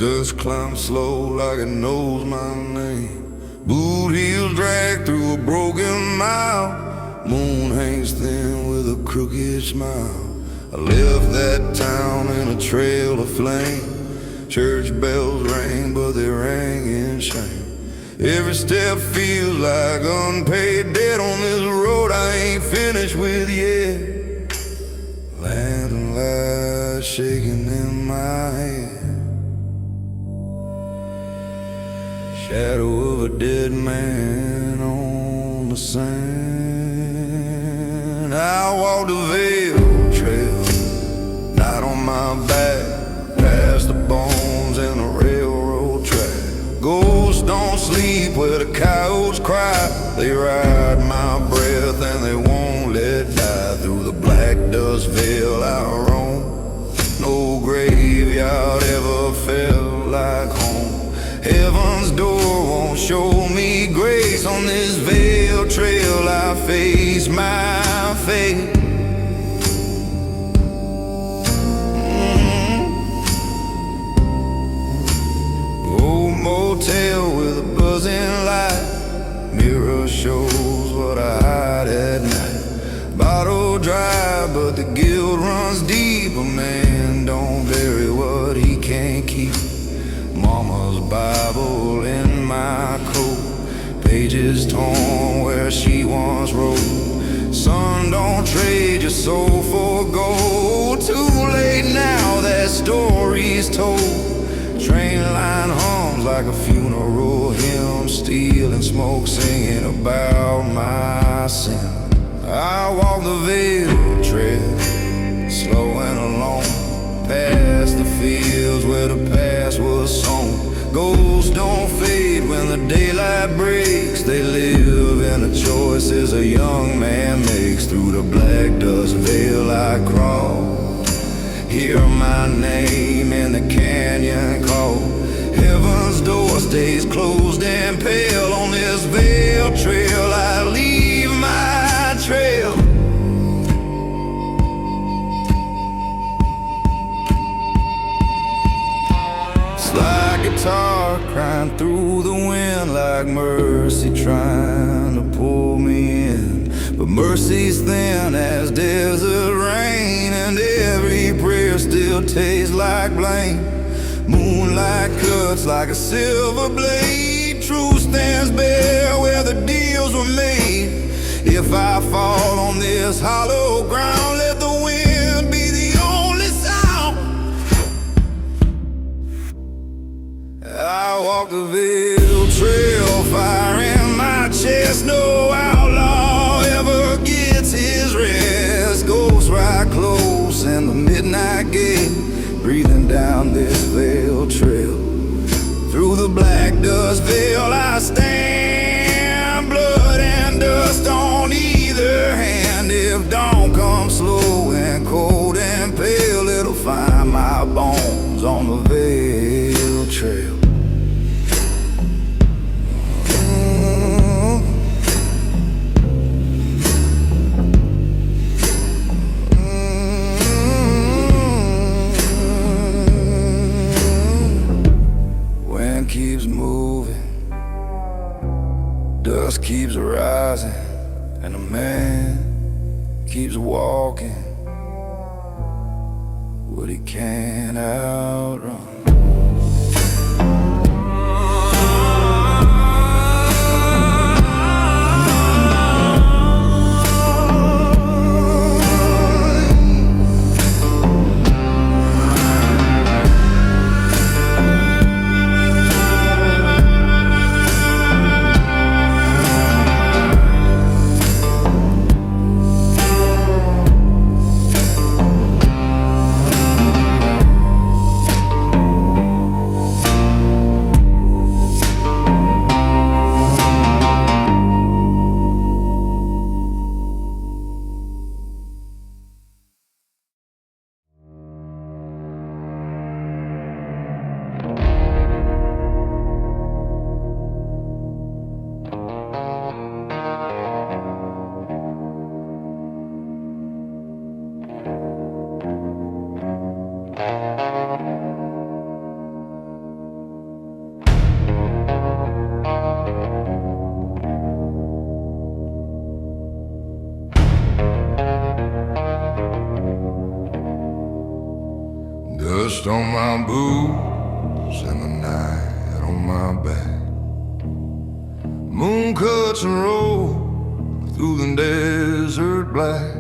Dust climbs slow like it knows my name. Boot heels drag through a broken mile. Moon hangs thin with a crooked smile. I left that town in a trail of flame. Church bells rang, but they rang in shame. Every step feels like unpaid debt on this road I ain't finished with yet. Lantern light shaking in my head. Shadow of a dead man on the sand. I walk the Veil Trail, night on my back, past the bones and the railroad track. Ghosts don't sleep where the coyotes cry. They ride my breath and they won't let die. Through the black dust veil I roam. No graveyard ever felt like home. Heaven's door won't show me grace. On this veil trail I face my fate. Old motel with a buzzing light. Mirror shows what I hide at night. Bottle dry but the guilt runs deep. A man don't bury what he can't keep. Mama's Bible in my coat, pages torn where she once wrote. Son, don't trade your soul for gold. Too late now, that story's told. Train line hums like a funeral hymn. Steel and smoke singing about my sin. I walk the Veil Trail, slow and alone, past the fields where the past was sown. Ghosts don't fade when the daylight breaks. They live in the choices a young man makes. Through the black dust veil I crawl. Hear my name in the canyon call. Heaven's door stays closed and pale. On this Veil Trail I leave my trail. Slide guitar crying through the wind, like mercy trying to pull me in. But mercy's thin as desert rain, and every prayer still tastes like blame. Moonlight cuts like a silver blade. Truth stands bare where the deals were made. If I fall on this hollow ground, let the wind be the only sound. I walk the Veil Trail, fire in my chest. No outlaw ever gets his rest. Ghosts ride close in the midnight gate, breathing down this Veil Trail. Through the black dust veil I stand, blood and dust on either hand. If dawn comes slow and cold and pale, it'll find my bones on the Veil Trail. Keeps moving, dust keeps rising, and a man keeps walking what he can't outrun. Dust on my boots and the night on my back. Moon cuts and roll through the desert black.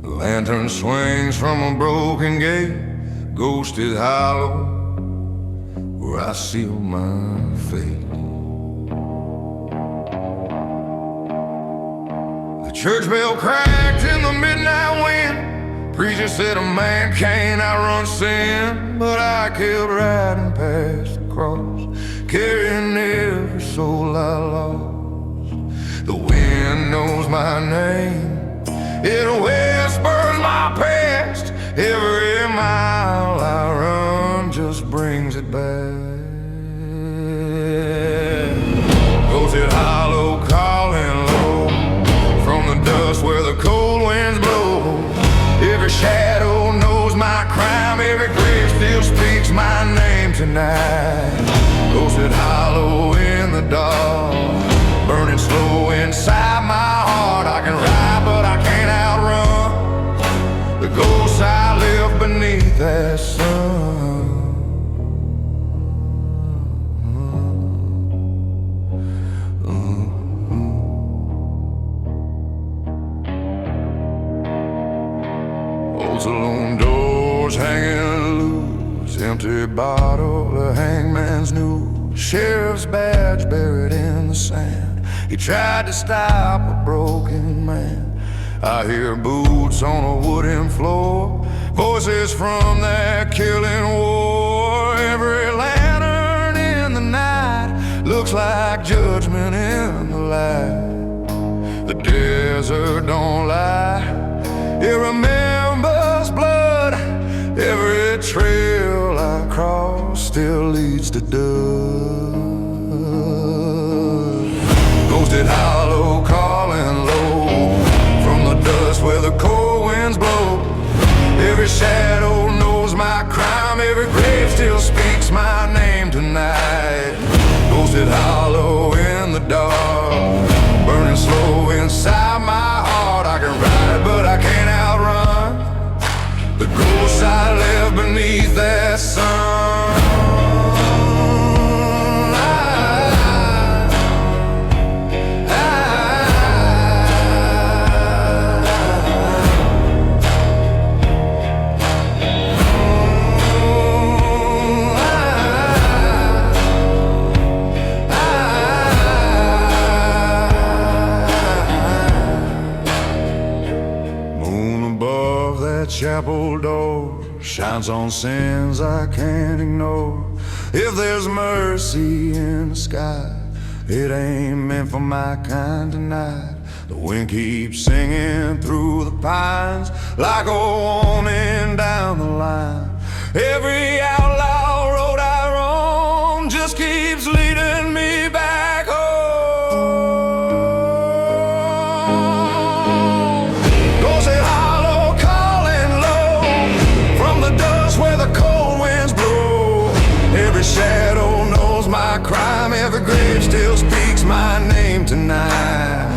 The lantern swings from a broken gate, ghosted hollow, where I seal my fate. The church bell cracked in the midnight wind. Preacher said a man can't outrun sin, but I kept riding past the cross, carrying every soul I lost. The wind knows my name, it whispers my past. Every mile I run just brings it back. Goes it hollow, calling low, from the dust where the cold winds blow. Every shadow knows my crime, every grave still speaks my name tonight. Ghosted hollow in the dark, burning slow inside my heart. I can ride but I can't outrun the ghosts I live beneath that sun. Saloon doors hanging loose, empty bottle, the hangman's news. Sheriff's badge buried in the sand. He tried to stop a broken man. I hear boots on a wooden floor, voices from that killing war. Every lantern in the night looks like judgment in the light. The desert don't lie, it remembers blood. Every trail I cross still leads to dust. Ghosted hollow, calling low, from the dust where the cold winds blow. Every shadow knows my crime, every grave still speaks my name tonight. Ghosted hollow in the dark, burning slow inside my heart. I can ride but I can't outrun the ghosts I live beneath that sun. Chapel door shines on sins I can't ignore. If there's mercy in the sky, it ain't meant for my kind tonight. The wind keeps singing through the pines like a warning down the line. Every outlaw road I roam just keeps leading me back home. Every shadow knows my crime, every grave still speaks my name tonight.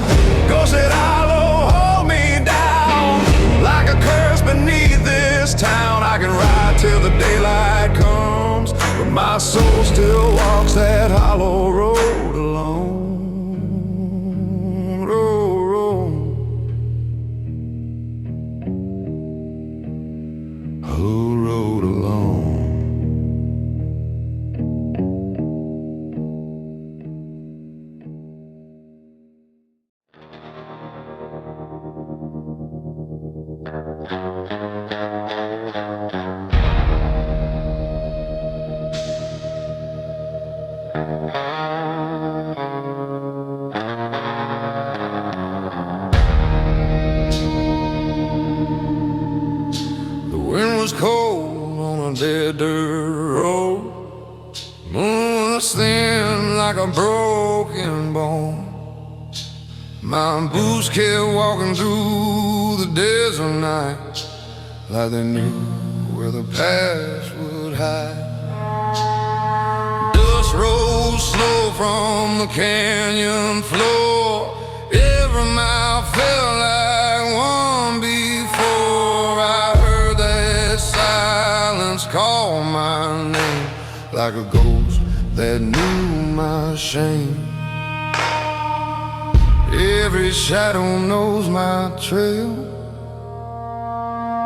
Ghosted hollow, hold me down like a curse beneath this town. I can ride till the daylight comes, but my soul still walks that hollow road alone. Road alone. The wind was cold on a dead dirt road. Moon was thin like a broken bone. My boots kept walking through the desert night, like they knew where the past would hide. Dust rose slow from the canyon floor. Every mile felt like one before. I heard that sigh call my name, like a ghost that knew my shame. Every shadow knows my trail.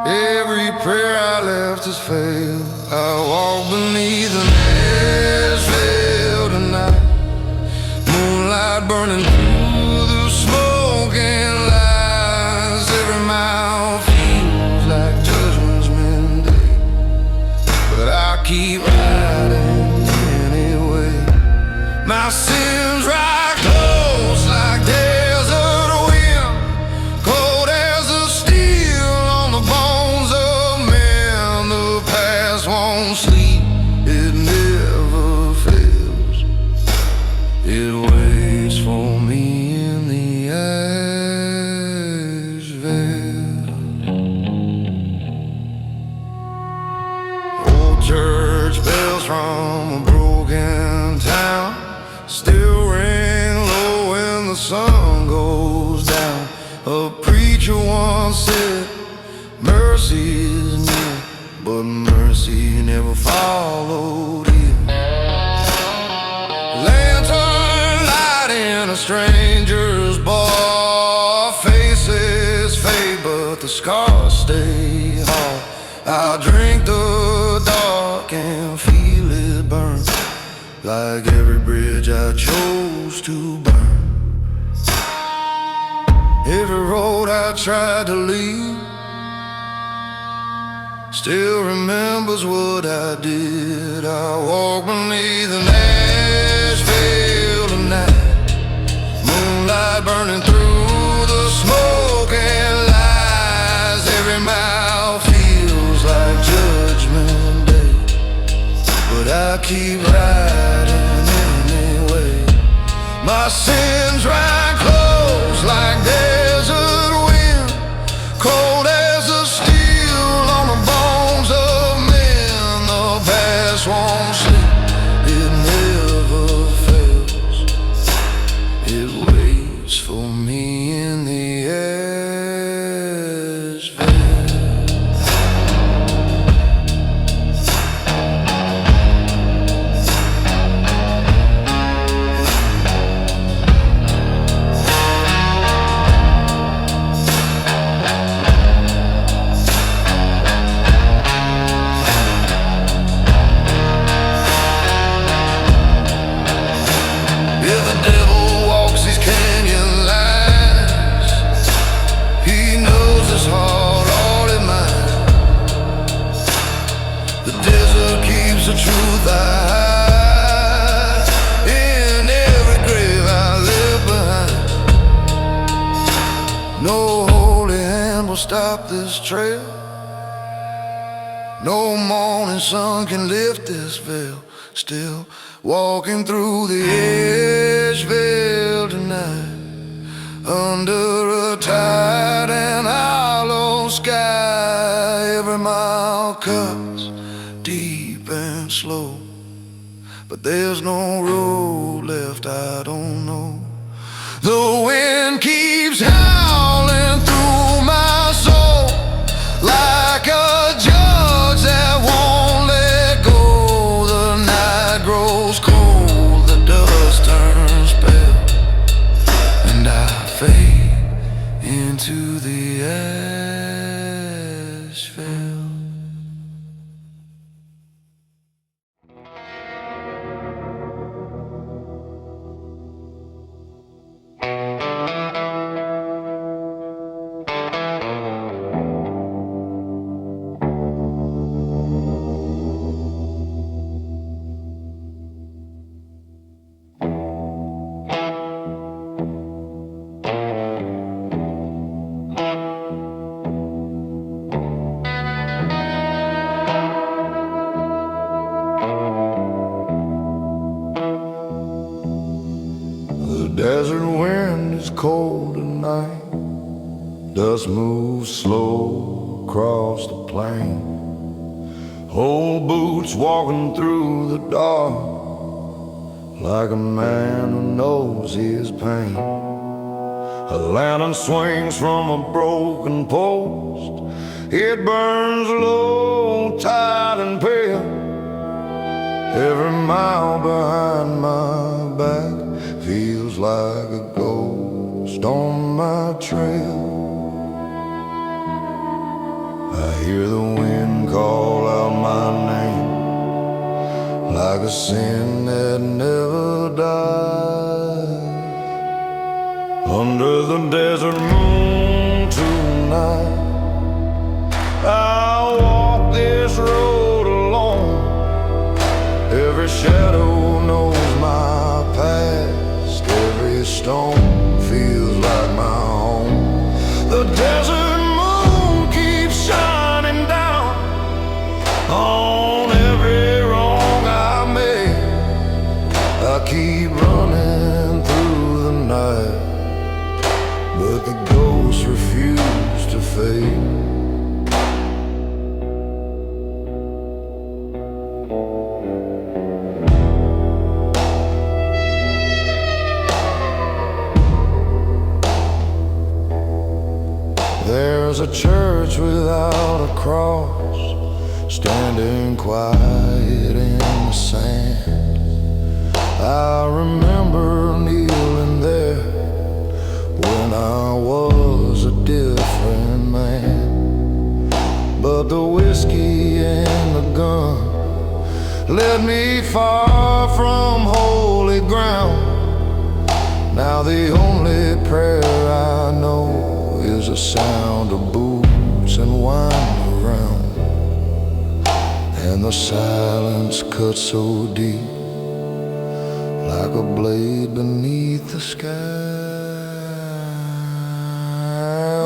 Every prayer I left has failed. I walk beneath an ash veil tonight, moonlight burning through the smoke and lies. Every mile feels like Judgment's Day, but I keep riding anyway. My sins ride close like desert wind, cold as the steel on the bones of men. The past won't sleep, it never fails. It waits for me in the ash veil. Old church bells from a broken town still ring low when the sun goes down. A preacher once said, mercy is near, but mercy never followed him. Lantern light in a stranger's bar, faces fade but the scars stay hard. I drink the dark and feel it burn, like every bridge I chose to burn. Every road I tried to leave still remembers what I did. I walk beneath an ash veil tonight, moonlight burning through the smoke and lies. Every mile feels like Judgment Day, but I keep riding anyway. My sins ride close like desert wind, cold as the steel on the bones of men. The past won't sleep, it never fails. It waits for me in the ash veil. If the devil walks these canyon lines, he knows his heart all in mine. The desert keeps the truth I hide in every grave I leave behind. No holy hand will stop this trail, no morning sun can lift this veil. Still walking through the ash veil tonight, under a tight and hollow sky. Every mile cuts deep and slow, but there's no road left I don't know. The wind keeps howling through my soul, like a judge that won't let go. The night grows cold, the dust turns pale, and I fade into the ash veil. The desert wind is cold tonight, dust moves slow across the plain. Old boots walking through the dark, like a man who knows his pain. A lantern swings from a broken post. It burns low, tight and pale. Every mile behind my back feels like a ghost on my trail. I hear the wind call out my name, like a sin that never dies. Under the desert moon tonight, I'll walk this road alone. Every shadow knows my past. Every stone feels like my home. The desert moon keeps shining down on every wrong I made. I keep running through the night, but the ghosts refuse to fade. There's a church without a cross, standing quiet in the sand. I remember kneeling there when I was a different man. But the whiskey and the gun led me far from holy ground. Now the only prayer I know is the sound of boots and wine around, and the silence cuts so deep, like a blade beneath the sky.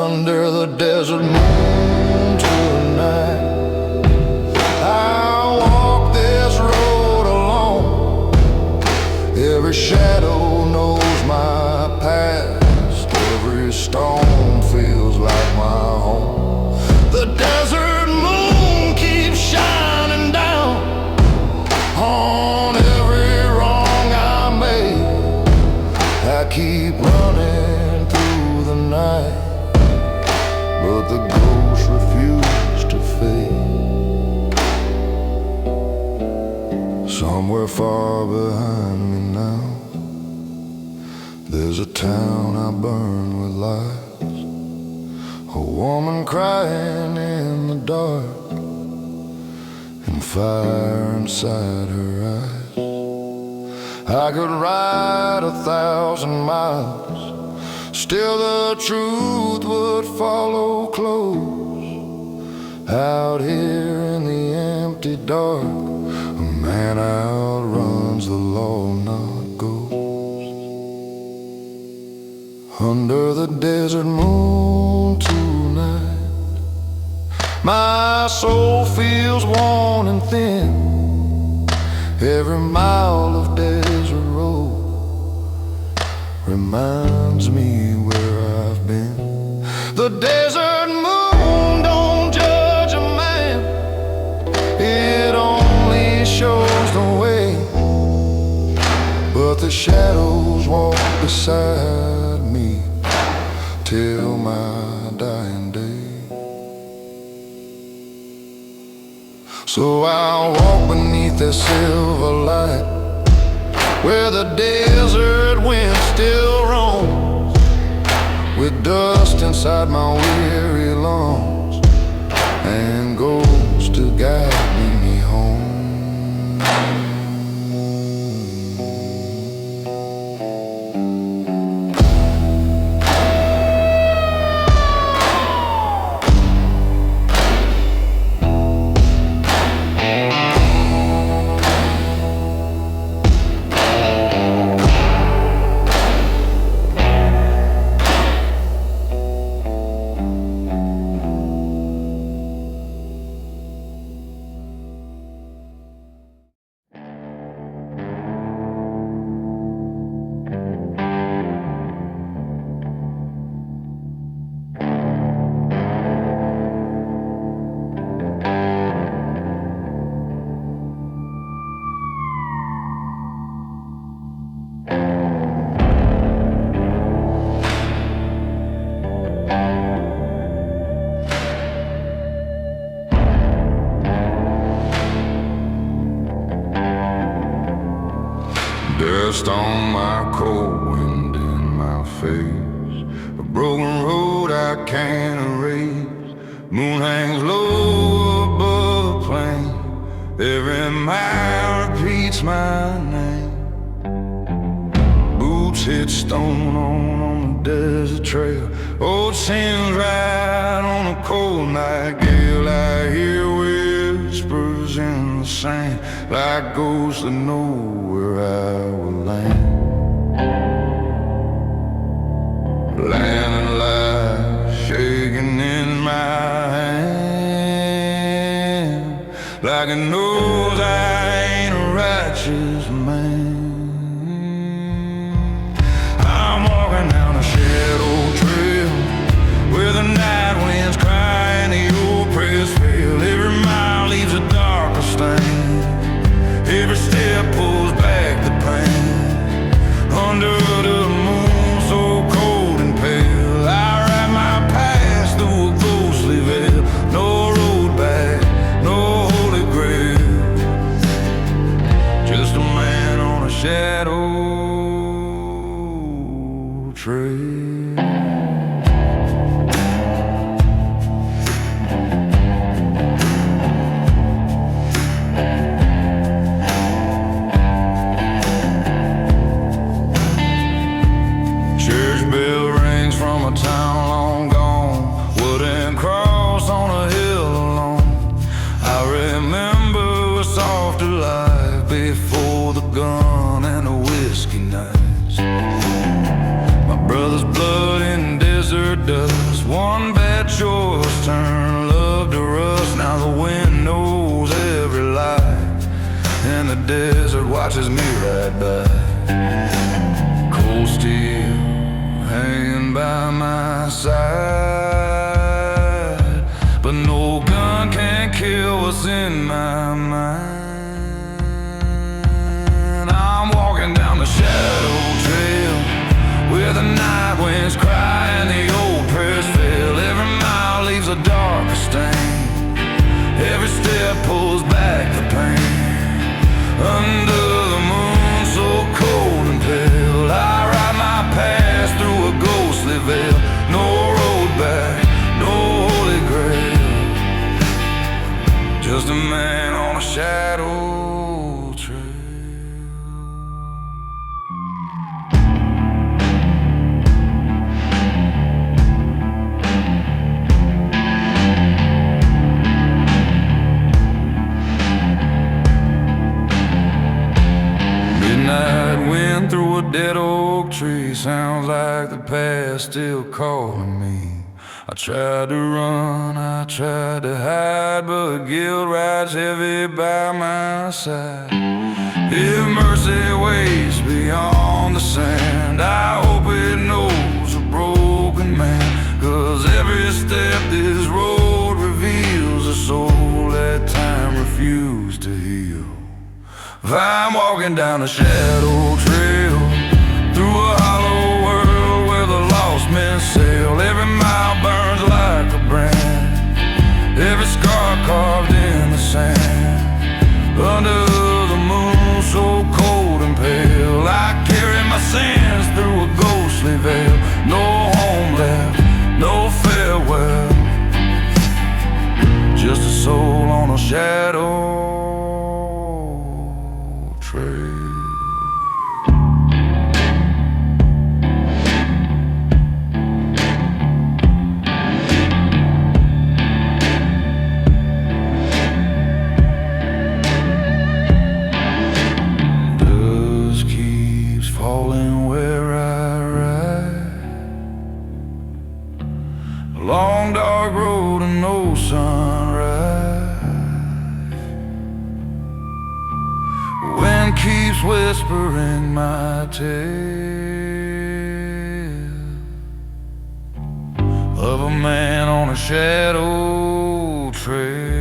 Under the desert moon tonight, I'll walk this road alone. Every shadow knows my past. Every stone feels like my home. The desert moon keeps shining down on every wrong I made. I keep running through the night, but the ghosts refuse to fade. Somewhere far behind me now, there's a town I burn with lights. A woman crying in the dark, and fire inside her eyes. I could ride 1,000 miles, still the truth would follow close. Out here in the empty dark, a man outruns the law, not ghosts. Under the desert moon tonight, my soul feels worn and thin. Every mile of desert road reminds me where I've been. The desert moon don't judge a man, it only shows the way. But the shadows walk beside me till my dying day. So I'll walk beneath the silver light, where the desert wind still roams, with dust inside my weary lungs, and ghosts to guide me home. Dust on my cold wind in my face, a broken road I can't erase. Moon hangs low above the plain, every mile repeats my name. Boots hit stone on the desert trail, old sins ride on a cold night gale. I hear whispers in the sand, like ghosts that know where I will land. Land and life shaking in my hand, like it knows I ain't a righteous man. I'm walking down a shadow trail where the night winds cry and the old press fail. Every mile leaves a darker stain, every step pulls back the pain. Under the moon so cold and pale, I write my past through a ghostly veil. No road back, no holy grail, just a man on a shadow trail. Church bell rings from a town long gone, wooden cross on a hill alone. I remember a softer life before the gun and the whiskey nights. My brother's blood in desert dust, one bad choice turned love to rust. Now the wind knows every lie, and the desert watches me ride by. Cold steel hanging by my side, but no gun can kill what's in my mind. I'm walking down the shadow trail where the night winds cry and the old press fail. Every mile leaves a darker stain, every step pulls back the pain. Under the moon so cold and pale, I ride my past through a ghostly veil. No road back, no holy grail, just a man on a shadow trail. Midnight wind through a dead oak tree, sounds like the past still calling me. I tried to run, I tried to hide, but guilt rides heavy by my side. If mercy waits beyond the sand, I hope it knows a broken man, 'cause every step this road reveals a soul that time refused to heal. I'm walking down a shadow trail through a hollow world where the lost men sail. Every mile burns like a brand, every scar carved in the sand. Under the moon so cold and pale, I carry my sins through a ghostly veil. No home left, no farewell, just a soul on a shadow trail. Dust keeps falling where I ride, a long dark road and no sunrise. Wind keeps whispering my tale of a man on a shadow trail.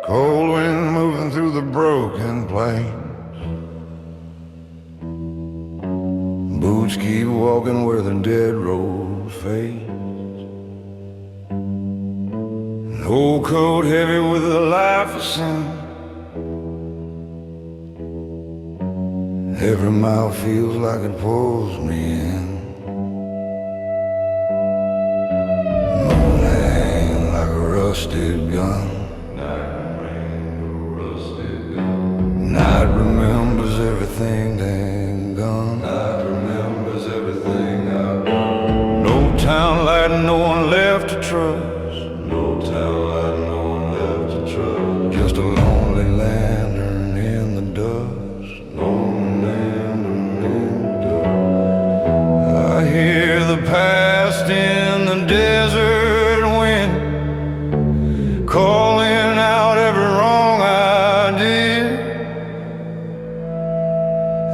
Cold wind moving through the broken plains. Boots keep walking where the dead road fades. An old coat heavy with the life of sin. Every mile feels like it pulls me in. Moon hang like a rusted gun. Night remembers everything dang gone. Night remembers everything I've done. No town light, no one left to trust. No town light, no one left to trust. Just a lonely lantern in the dust. Lonely lantern in the dust. I hear the past in the desert wind calling out every wrong I did.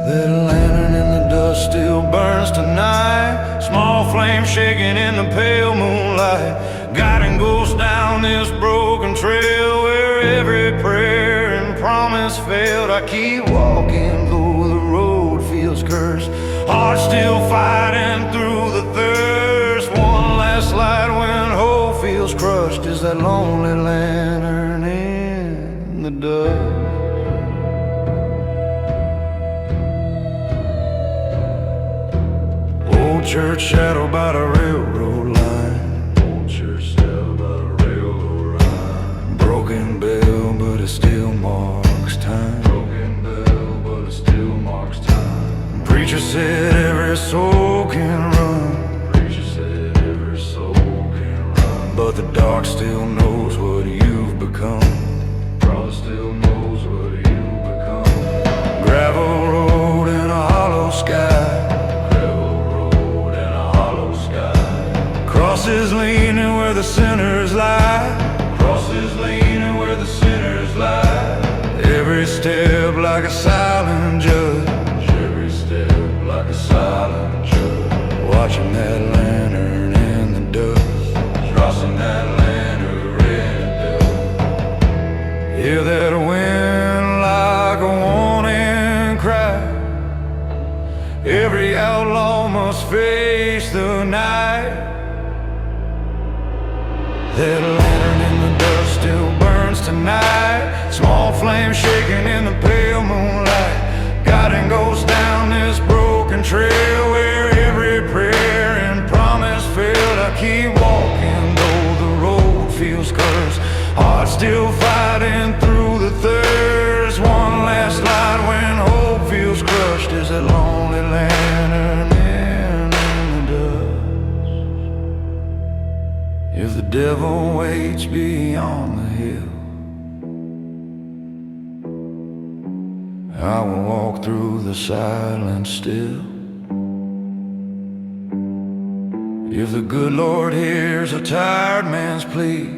That lantern in the dust still burns tonight. Small flame shaking in the pale moonlight, guiding ghosts down this broken trail where every prayer and promise failed. I keep walking though the road feels cursed, heart still fighting through the thirst. One last light when hope feels crushed is that lonely lantern in the dust. Church shadow by the railroad line. Old church shadow by the railroad line. Broken bell, but it still marks time. Broken bell, but it still marks time. Preacher said every soul can run. Preacher said every soul can run. But the dark still knows what you've become. Brother still knows what you've become. Gravel road in a hollow sky. Crosses leaning where the sinners lie. Crosses leaning where the sinners lie. Every step like a silent judge. Every step like a silent judge. Watching that lantern in the dust. Crossing that lantern in the dust. Hear that wind like a warning cry. Every outlaw must face the night. That lantern in the dust still burns tonight. Small flame shaking in the pale moonlight, guiding ghosts down this broken trail where every prayer and promise failed. I keep walking though the road feels cursed, heart still fighting through the thirst. One last light when hope feels crushed is that lonely lantern in the dust. If the devil waits beyond the hill, I will walk through the silence still. If the good Lord hears a tired man's plea,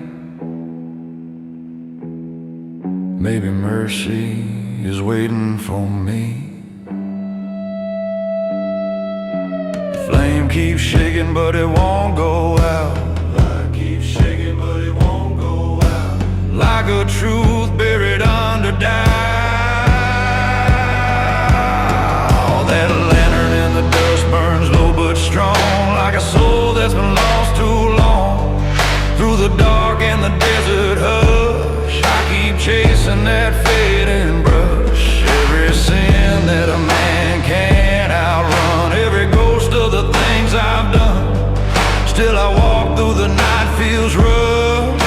maybe mercy is waiting for me. The flame keeps shaking but it won't go out. Shaking, but it won't go out. Like a truth buried under doubt. That lantern in the dust burns low but strong, like a soul that's been lost too long. Through the dark and the desert hush, I keep chasing that fading brush. Every sin that a man can't outrun, every ghost of the things I've done. Still I walk through the night, feels rough,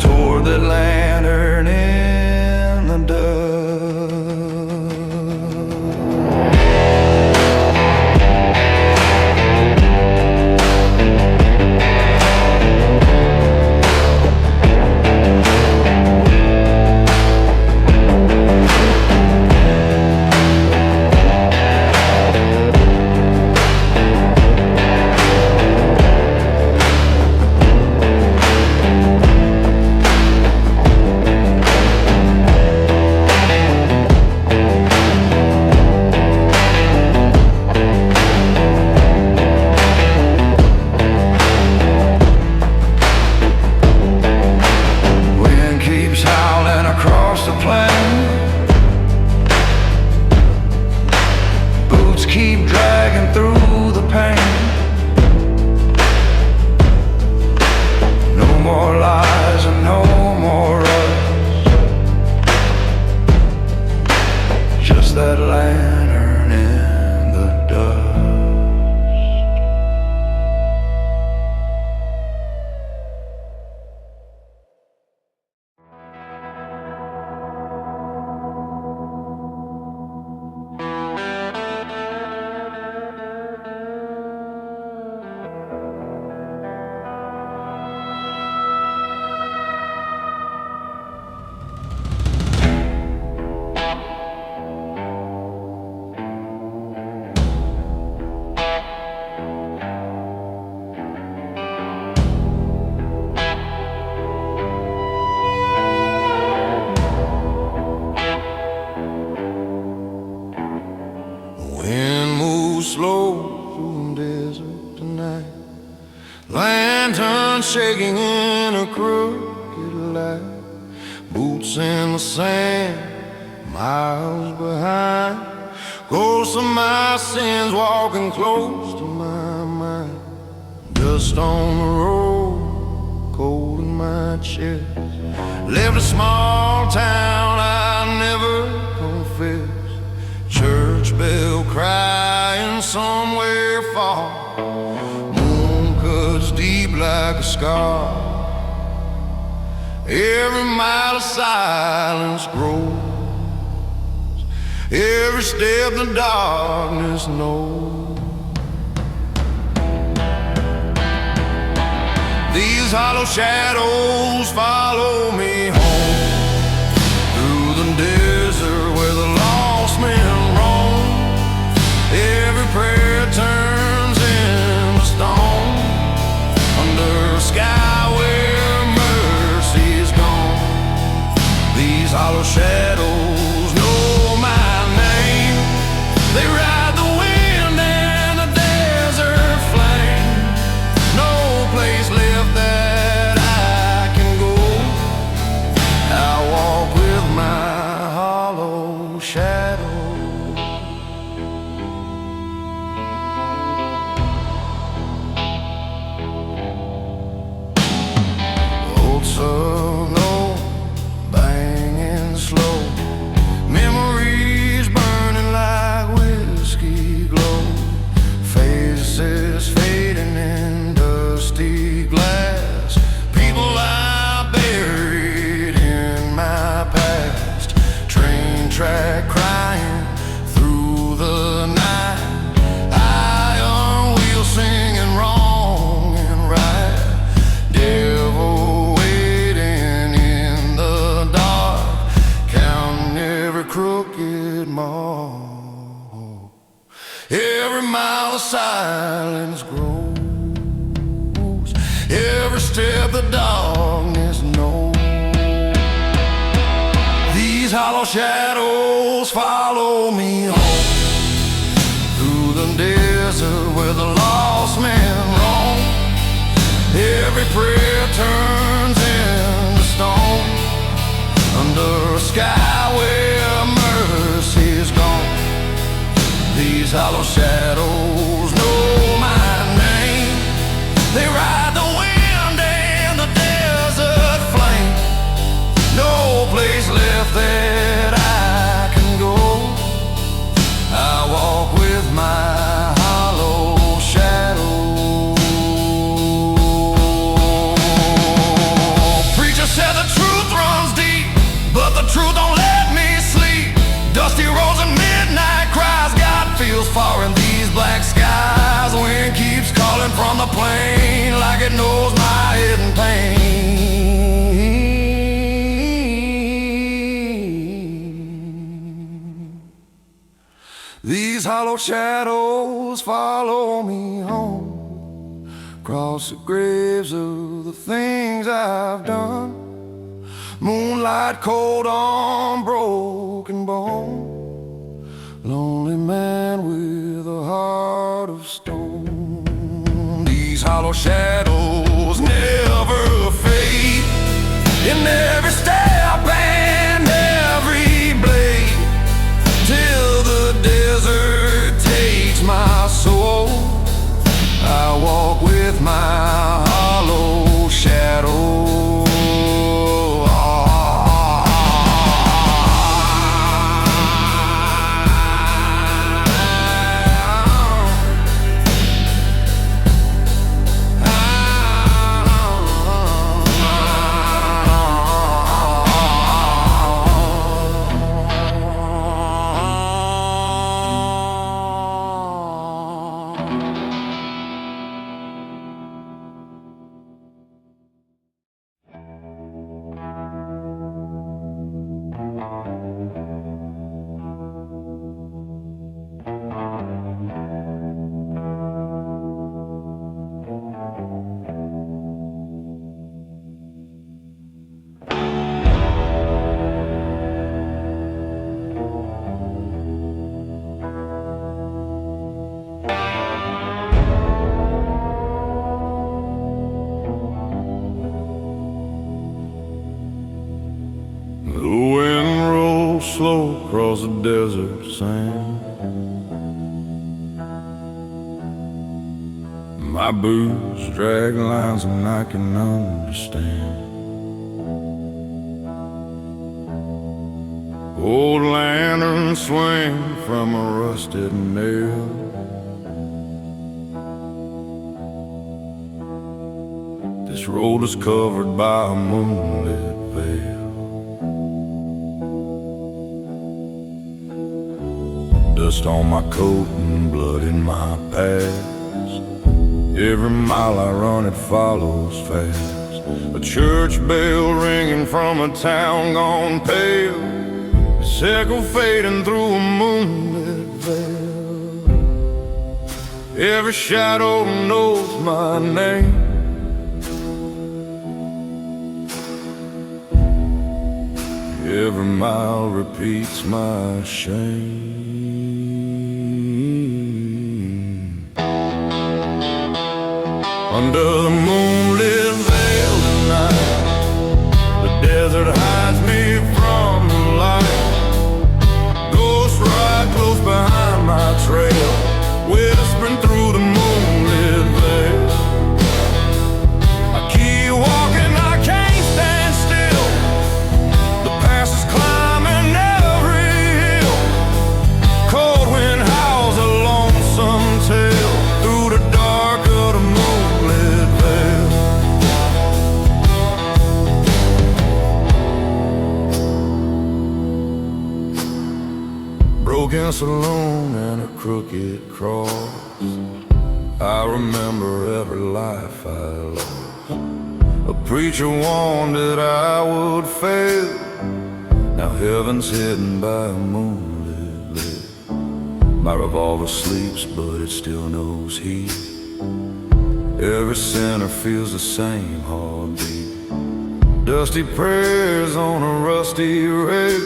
toward that lantern in the dust. no more rush, just that lantern in the dust. Wind moves slow through the desert tonight, lantern shaking in a crooked light, boots in the sand, miles behind, ghosts of my sins walking close to my mind. Dust on the road, cold in my chest, left a small town I never confessed. Church bell crying somewhere far, moon cuts deep like a scar. Every mile of silence grows, every step the darkness knows. These hollow shadows follow me home, through the desert where the lost men roam. Every prayer turns into stone, under a sky where mercy is gone. These hollow shadows know my name, they ride the wind and the desert flame. No place left that I can go, I walk with my hollow shadow. Old solo, banging slow, memories burning like whiskey glow, faces fading in dusty glass, people I buried in my past, train track crying through the night, iron wheel singing wrong and right, devil waiting in the dark, counting every crooked mall. Every mile of silence grows, every step the darkness knows. These hollow shadows follow me home, through the desert where the lost men roam. Every prayer turns into stone, under a sky where mercy is gone. These hollow shadows know my name, they ride the wind and the desert flame. No place left that I can go, I walk with my hollow shadow. Preacher said the truth runs deep, but the truth don't let me sleep. Dusty roads and midnight cries, God feels far in these black skies. Wind keeps calling from the plain like it knows my hidden pain. These hollow shadows follow me home, across the graves of the things I've done. Moonlight cold on broken bone, lonely man with a heart of stone. These hollow shadows never fade, in every step and every blade, till the desert takes my soul. I walk with my hollow shadow. slow across the desert sand. My boots drag lines and I can understand. Old lanterns swing from a rusted nail. This road is covered by a moonlit veil. Dust on my coat and blood in my past. Every mile I run it follows fast. A church bell ringing from a town gone pale. Its echo fading through a moonlit veil. Every shadow knows my name. Every mile repeats my shame. Under the moonlit veil tonight, the desert hides me from the light. Ghosts ride close behind my trail, whispering through the moonlit veil. I keep walking, I can't stand still. The past is climbing every hill. Cold wind howls a lonesome tale through the dark of the moonlit veil. Broken saloon and a crooked cross. I remember every life I lost. A preacher warned that I would fail. Now heaven's hidden by a moonlit veil. My revolver sleeps, but it still knows heat. Every sinner feels the same heartbeat. Dusty prayers on a rusty rail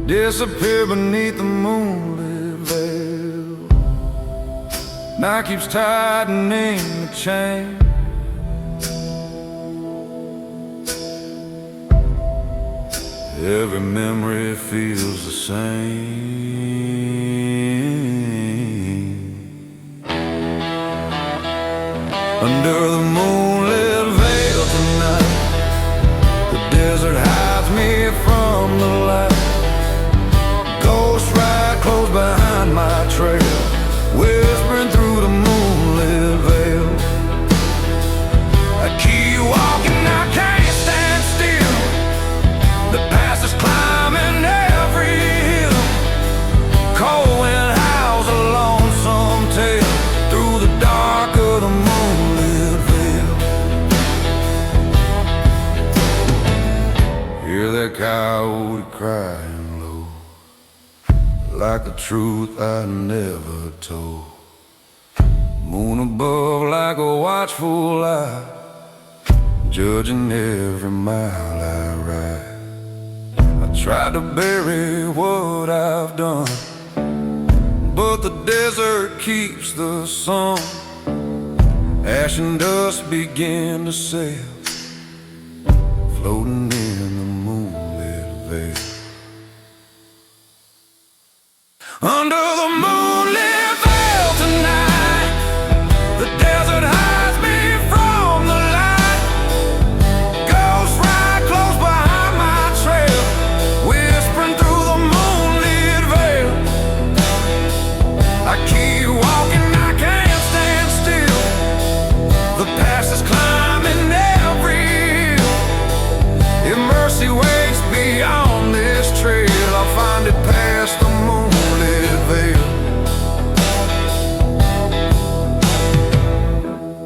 disappear beneath the moonlit veil. Night keeps tightening the chain. Every memory feels the same. Under the moonlit veil tonight, the desert hides me from the light. Ghosts ride close behind my trail, whispering through the moonlit veil. I keep walking, I can't stand still. The past is climbing every hill. Cold wind howls a lonesome tale through the dark of the moonlit veil. Hear that coyote crying low, like the truth I never told. Moon above like a watchful eye, judging every mile I ride. I tried to bury what I've done, but the desert keeps the sun. Ashen dust begin to sail, floating in the moonlit veil. Under the moonlit veil tonight, the desert hides me from the light. Ghosts ride close behind my trail, whispering through the moonlit veil. I keep walking, I can't stand still. The past is climbing every hill. If mercy waits beyond this trail, I'll find it past the moonlit veil.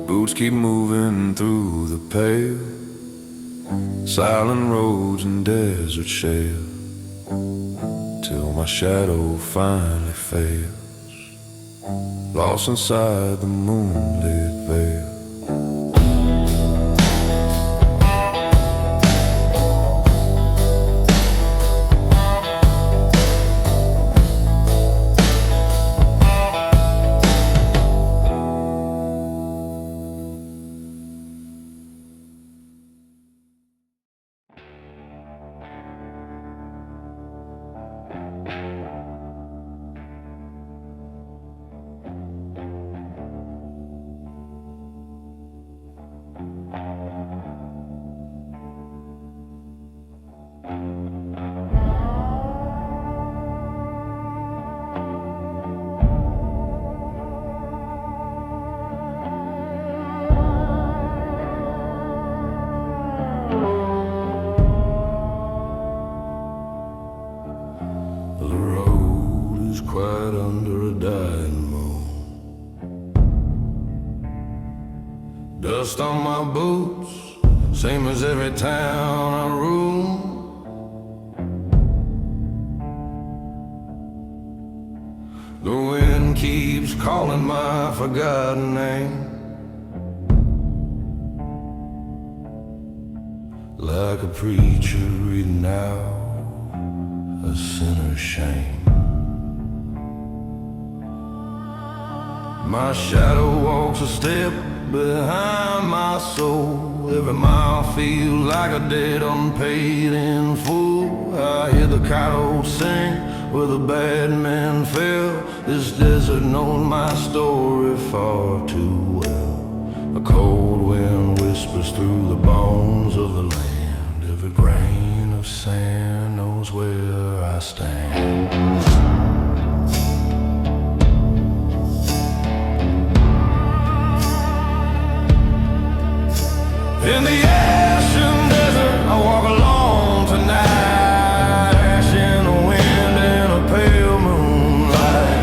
Boots keep moving through the pale, silent roads and desert shale, till my shadow finally fails, lost inside the moonlit veil. right under a dying moon. Dust on my boots, same as every town I rule. The wind keeps calling my forgotten name, like a preacher reading out a sinner's shame. My shadow walks a step behind my soul. Every mile feels like a debt unpaid in full. I hear the coyotes sing where the bad men fell. This desert knows my story far too well. A cold wind whispers through the bones of the land. Every grain of sand knows where I stand. In the Ashen desert, I walk alone tonight. Ash in the wind and a pale moonlight.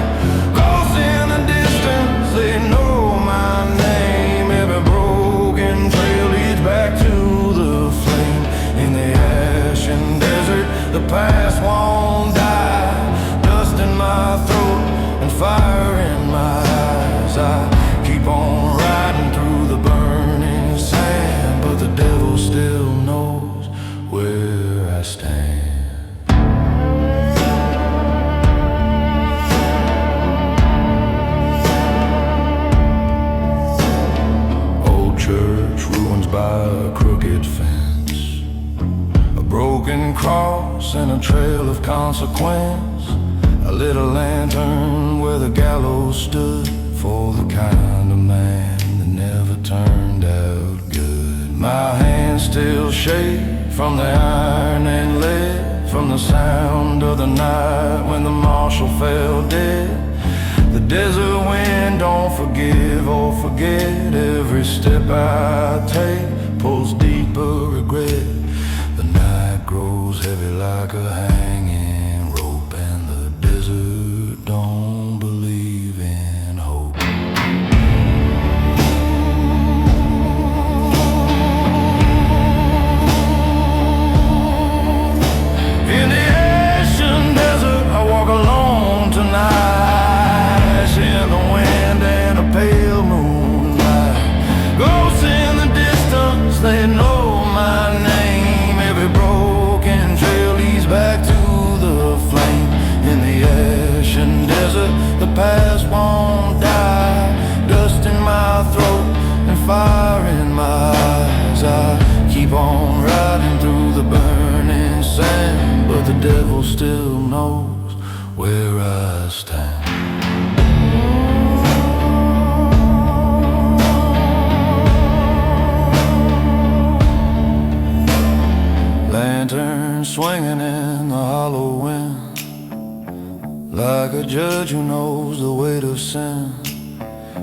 Ghosts in the distance, they know my name. Every broken trail leads back to the flame. In the Ashen desert, the past won't die. Dust in my throat and fire in my eyes. I keep on riding through the burning sand, but the devil still knows where I stand. Old church ruins by a crooked fence, a broken cross and a trail of consequence. I lit a lantern where the gallows stood, for the kind of man that never turned out good. My hands still shake from the iron and lead, from the sound of the night when the marshal fell dead. The desert wind don't forgive or forget. Every step I take pulls deeper regret. The night grows heavy like a hanging rope, and the desert don't believe in hope. In the Ashen desert, I walk alone tonight. Ash in the wind and a pale moonlight. Ghosts in the distance, they know my name. Every broken trail leads back to the flame. In the Ashen desert, the past won't die. Dust in my throat and fire in my eyes. I keep on riding through the burning sand, but the devil still knows where I stand. Lantern swinging in the hollow wind, like a judge who knows the weight of sin.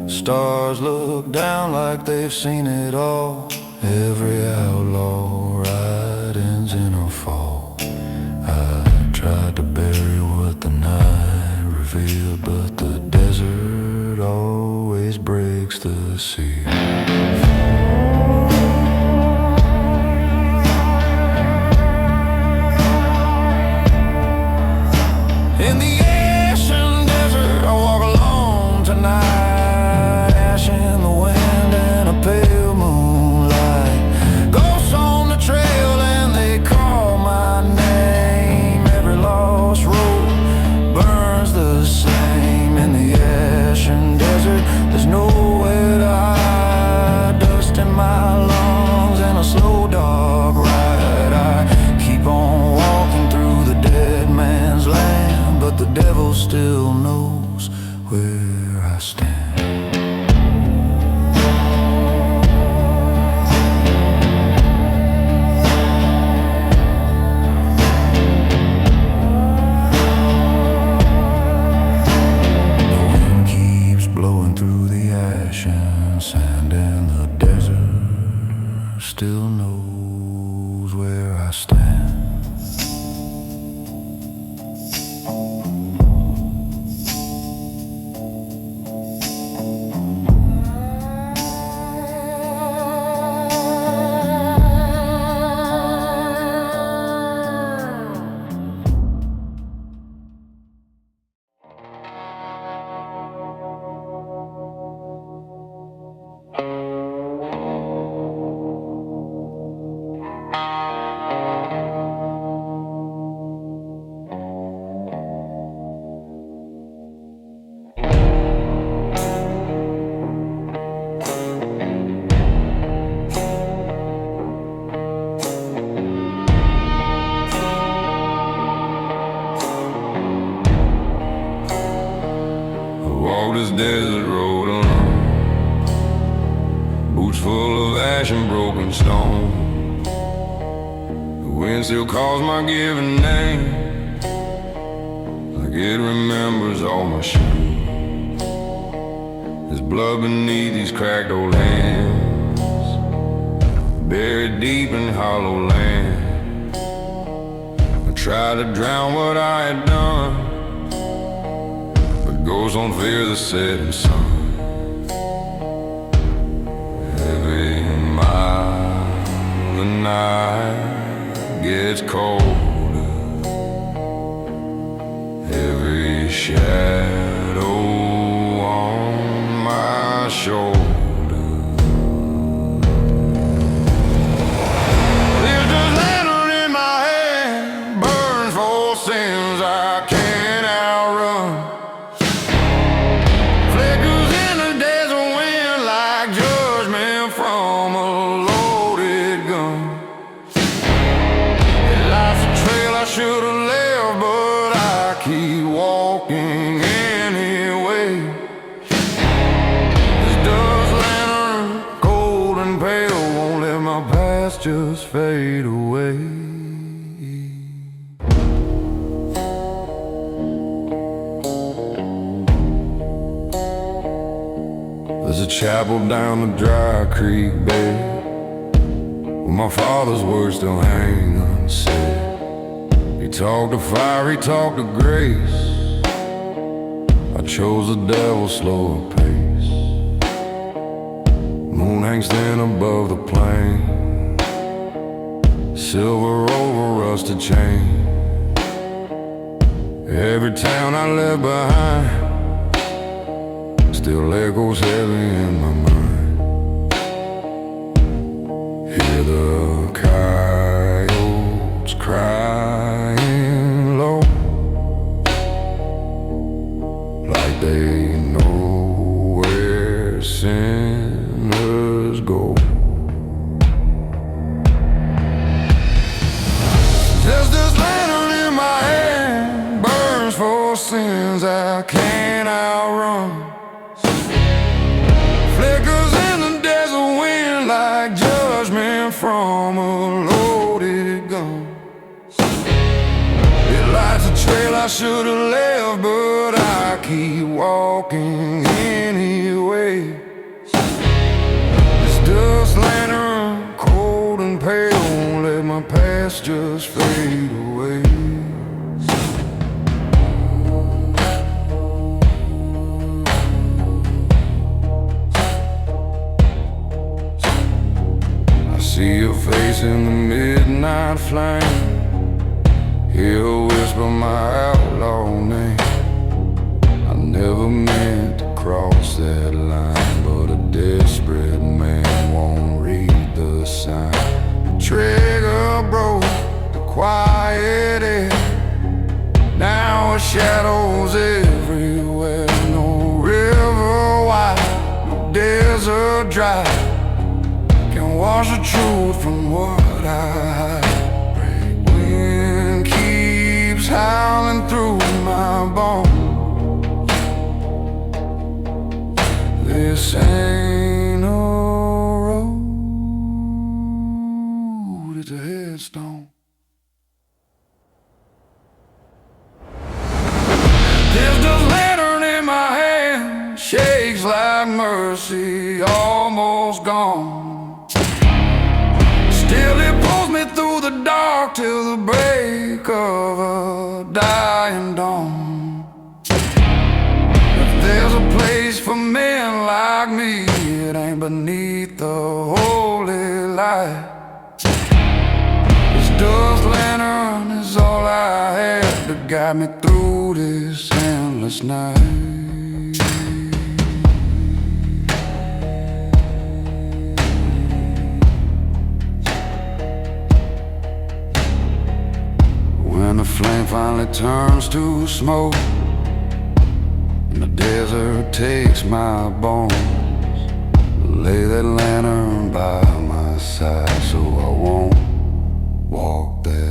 Stars look down like they've seen it all. Every outlaw ride ends in a fall. I tried to bury what the night revealed, but the desert always breaks the seal. In the Ashen desert, I walk alone tonight. Ash in the wind and a pale moonlight. Ghosts on the trail and they call my name. Every lost road burns the same. In the Ashen desert, there's nowhere to hide. Dust in my lungs and a slow dog ride. I keep on walking through the dead man's land, but the devil still knows where I stand. The wind keeps blowing through the ashen sand, and the desert still knows where I stand. desert road alone, boots full of ash and broken stone. The wind still calls my given name, like it remembers all my shame. There's blood beneath these cracked old hands, buried deep in hollow land. I tried to drown what I had done, but ghosts don't fear the setting sun. Every mile the night gets colder, every shadow on my shoulder. There's this lantern in my hand, burns for sins I can't outrun. Flickers in the desert wind like judgment from a loaded gun. It lights a trail I should have left, but I keep walking anyway. This dust lantern, cold and pale, won't let my past just fade away. There's a chapel down the dry creek bed, where my father's words still hang unsaid. He talked of fire, he talked of grace. I chose the devil's slower pace. Moon hangs thin above the plain, silver over rusted chain. Every town I left behind still echoes heavy in my mind. Hear the coyotes crying low, like they know where sinners go. There's this lantern in my hand, burns for sins I can't outrun. Flickers in the desert wind like judgment from a loaded gun. It lights a trail I should have left, but I keep walking anyway. This dust lantern, cold and pale, won't let my past just fade away. See your face in the midnight flame, hear her whisper my outlaw name. I never meant to cross that line, but a desperate man won't read the sign. The trigger broke, the quiet air, now a shadow's everywhere. No river wide, no desert dry, wash the truth from what I hide. Wind keeps howling through my bones. This ain't no road, it's a headstone. There's the lantern in my hand, shakes like mercy, almost gone. Still it pulls me through the dark till the break of a dying dawn. If there's a place for men like me, it ain't beneath the holy light. This dust lantern is all I have to guide me through this endless night. When the flame finally turns to smoke and the desert takes my bones, lay that lantern by my side so I won't walk that